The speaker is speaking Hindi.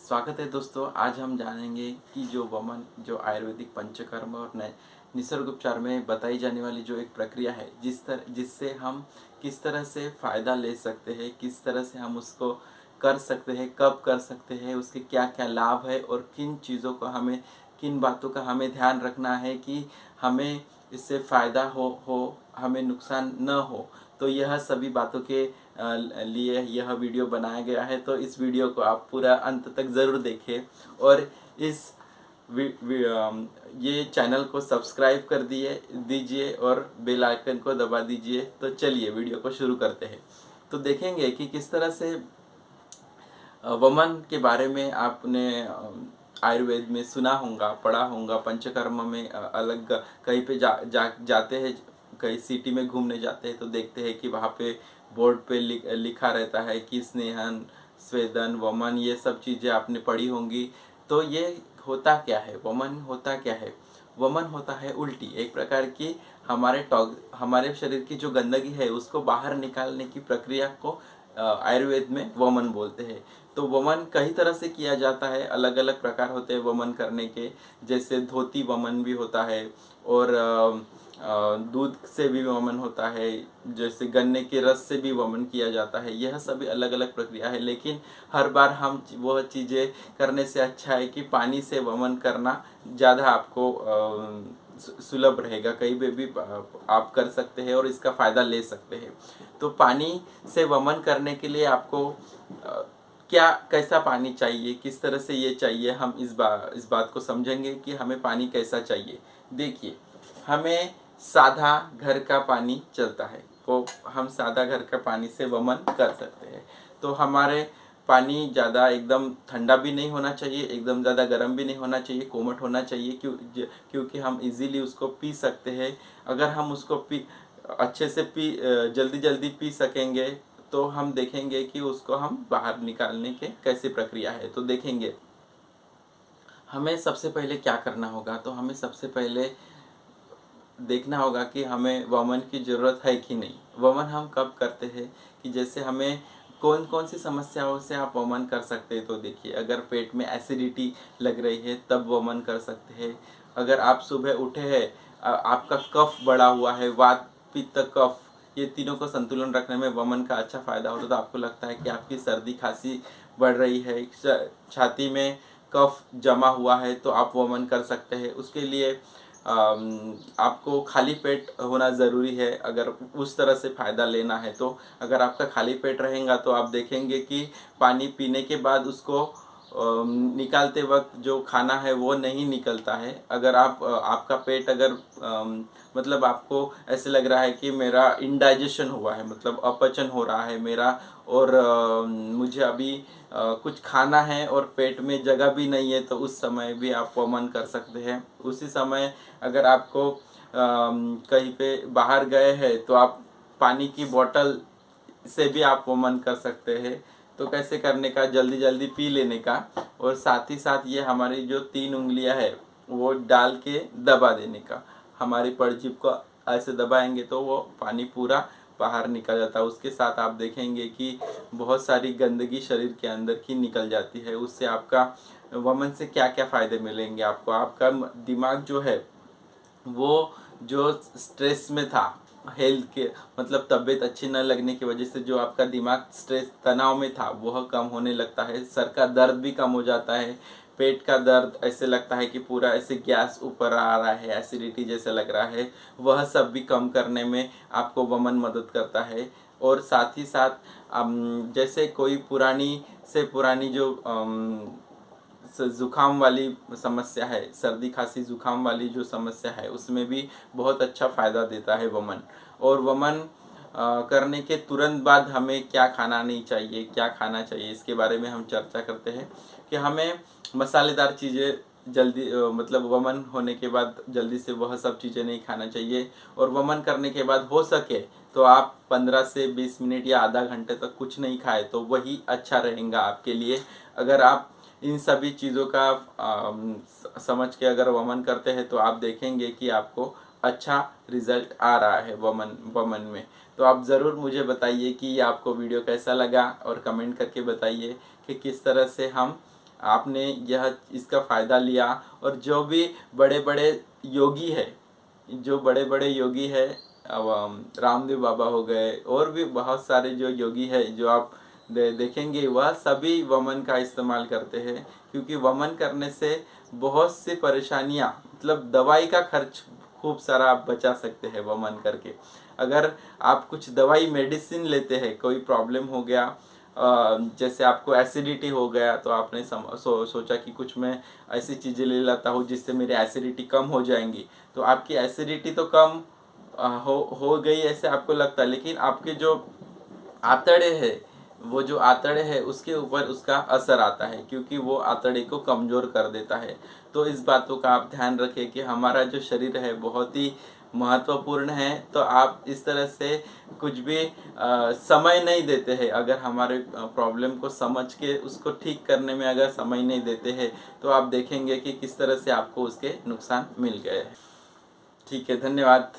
स्वागत है दोस्तों। आज हम जानेंगे कि जो वमन जो आयुर्वेदिक पंचकर्म और निसर्ग उपचार में बताई जाने वाली जो एक प्रक्रिया है जिससे हम किस तरह से फ़ायदा ले सकते हैं, किस तरह से हम उसको कर सकते हैं, कब कर सकते हैं, उसके क्या क्या लाभ है और किन चीज़ों का हमें किन बातों का हमें ध्यान रखना है कि हमें इससे फ़ायदा हो हमें नुकसान न हो। तो यह सभी बातों के लिए यह वीडियो बनाया गया है। तो इस वीडियो को आप पूरा अंत तक ज़रूर देखें और इस ये चैनल को सब्सक्राइब कर दीजिए और बेल आइकन को दबा दीजिए। तो चलिए वीडियो को शुरू करते हैं। तो देखेंगे कि किस तरह से वमन के बारे में आपने आयुर्वेद में सुना होगा, पढ़ा होगा। पंचकर्म में अलग कहीं पे जाते हैं, कहीं सिटी में घूमने जाते हैं तो देखते हैं कि वहाँ पे बोर्ड पे लिखा रहता है कि स्नेहन, स्वेदन, वमन, ये सब चीज़ें आपने पढ़ी होंगी। तो ये होता क्या है, वमन होता क्या है? वमन होता है उल्टी, एक प्रकार की हमारे शरीर की जो गंदगी है उसको बाहर निकालने की प्रक्रिया को आयुर्वेद में वमन बोलते हैं। तो वमन कई तरह से किया जाता है, अलग अलग प्रकार होते हैं वमन करने के। जैसे धोती वमन भी होता है और दूध से भी वमन होता है, जैसे गन्ने के रस से भी वमन किया जाता है। यह सभी अलग अलग प्रक्रिया है, लेकिन हर बार हम वह चीज़ें करने से अच्छा है कि पानी से वमन करना ज़्यादा आपको सुलभ रहेगा। कहीं पे भी आप कर सकते हैं और इसका फ़ायदा ले सकते हैं। तो पानी से वमन करने के लिए आपको क्या कैसा पानी चाहिए, किस तरह से ये चाहिए, हम इस बात को समझेंगे कि हमें पानी कैसा चाहिए। देखिए, हमें सादा घर का पानी चलता है, वो हम सादा घर का पानी से वमन कर सकते हैं। तो हमारे पानी ज़्यादा एकदम ठंडा भी नहीं होना चाहिए, एकदम ज़्यादा गर्म भी नहीं होना चाहिए, कोमट होना चाहिए, क्योंकि हम इजीली उसको पी सकते हैं। अगर हम उसको अच्छे से जल्दी जल्दी पी सकेंगे तो हम देखेंगे कि उसको हम बाहर निकालने के कैसे प्रक्रिया है। तो देखेंगे हमें सबसे पहले क्या करना होगा। तो हमें सबसे पहले देखना होगा कि हमें वमन की ज़रूरत है कि नहीं। वमन हम कब करते हैं कि जैसे हमें कौन कौन सी समस्याओं से आप वमन कर सकते हैं। तो देखिए, अगर पेट में एसिडिटी लग रही है तब वमन कर सकते हैं। अगर आप सुबह उठे हैं, आपका कफ बढ़ा हुआ है, वात पित्त कफ, ये तीनों को संतुलन रखने में वमन का अच्छा फ़ायदा होता है। तो आपको लगता है कि आपकी सर्दी खांसी बढ़ रही है, छाती में कफ जमा हुआ है, तो आप वमन कर सकते हैं। उसके लिए आपको खाली पेट होना ज़रूरी है अगर उस तरह से फ़ायदा लेना है। तो अगर आपका खाली पेट रहेगा तो आप देखेंगे कि पानी पीने के बाद उसको निकालते वक्त जो खाना है वो नहीं निकलता है। अगर आपका पेट अगर मतलब आपको ऐसे लग रहा है कि मेरा इंडाइजेशन हुआ है, मतलब अपचन हो रहा है मेरा, और मुझे अभी कुछ खाना है और पेट में जगह भी नहीं है, तो उस समय भी आप वमन कर सकते हैं। उसी समय अगर आपको कहीं पे बाहर गए हैं तो आप पानी की बोतल से भी आप वमन कर सकते हैं। तो कैसे करने का, जल्दी जल्दी पी लेने का, और साथ ही साथ ये हमारी जो 3 उंगलियां है वो डाल के दबा देने का। हमारी परजिप को ऐसे दबाएंगे तो वो पानी पूरा बाहर निकल जाता है। उसके साथ आप देखेंगे कि बहुत सारी गंदगी शरीर के अंदर की निकल जाती है। उससे आपका वमन से क्या क्या फ़ायदे मिलेंगे आपको। आपका दिमाग जो है वो जो स्ट्रेस में था, हेल्थ के मतलब तबीयत अच्छी न लगने की वजह से जो आपका दिमाग स्ट्रेस तनाव में था वह कम होने लगता है। सर का दर्द भी कम हो जाता है। पेट का दर्द ऐसे लगता है कि पूरा ऐसे गैस ऊपर आ रहा है, एसिडिटी जैसे लग रहा है, वह सब भी कम करने में आपको वमन मदद करता है। और साथ ही साथ जैसे कोई पुरानी जो ज़ुकाम वाली समस्या है, सर्दी खांसी ज़ुकाम वाली जो समस्या है, उसमें भी बहुत अच्छा फ़ायदा देता है वमन। और वमन करने के तुरंत बाद हमें क्या खाना नहीं चाहिए, क्या खाना चाहिए, इसके बारे में हम चर्चा करते हैं कि हमें मसालेदार चीज़ें मतलब वमन होने के बाद जल्दी से वह सब चीज़ें नहीं खाना चाहिए। और वमन करने के बाद हो सके तो आप 15 से 20 मिनट या आधा घंटे तक कुछ नहीं खाए तो वही अच्छा रहेगा आपके लिए। अगर आप इन सभी चीज़ों का समझ के अगर वमन करते हैं तो आप देखेंगे कि आपको अच्छा रिजल्ट आ रहा है वमन में। तो आप ज़रूर मुझे बताइए कि ये आपको वीडियो कैसा लगा, और कमेंट करके बताइए कि किस तरह से हम आपने यह इसका फ़ायदा लिया। और जो भी बड़े बड़े योगी है, जो बड़े बड़े योगी है, रामदेव बाबा हो गए और भी बहुत सारे जो योगी है जो आप देखेंगे वह सभी वमन का इस्तेमाल करते हैं, क्योंकि वमन करने से बहुत सी परेशानियां, मतलब दवाई का खर्च खूब सारा आप बचा सकते हैं वमन करके। अगर आप कुछ दवाई मेडिसिन लेते हैं, कोई प्रॉब्लम हो गया, जैसे आपको एसिडिटी हो गया, तो आपने सोचा कि कुछ मैं ऐसी चीज़ें ले लेता हूँ जिससे मेरी एसिडिटी कम हो जाएंगी, तो आपकी एसिडिटी तो कम हो गई ऐसे आपको लगता है, लेकिन आपके जो आंतड़े है, वो जो आंतड़े है उसके ऊपर उसका असर आता है, क्योंकि वो आंतड़े को कमज़ोर कर देता है। तो इस बातों का आप ध्यान रखें कि हमारा जो शरीर है बहुत ही महत्वपूर्ण है। तो आप इस तरह से कुछ भी समय नहीं देते हैं, अगर हमारे प्रॉब्लम को समझ के उसको ठीक करने में अगर समय नहीं देते हैं, तो आप देखेंगे कि किस तरह से आपको उसके नुकसान मिल गए हैं। ठीक है, धन्यवाद।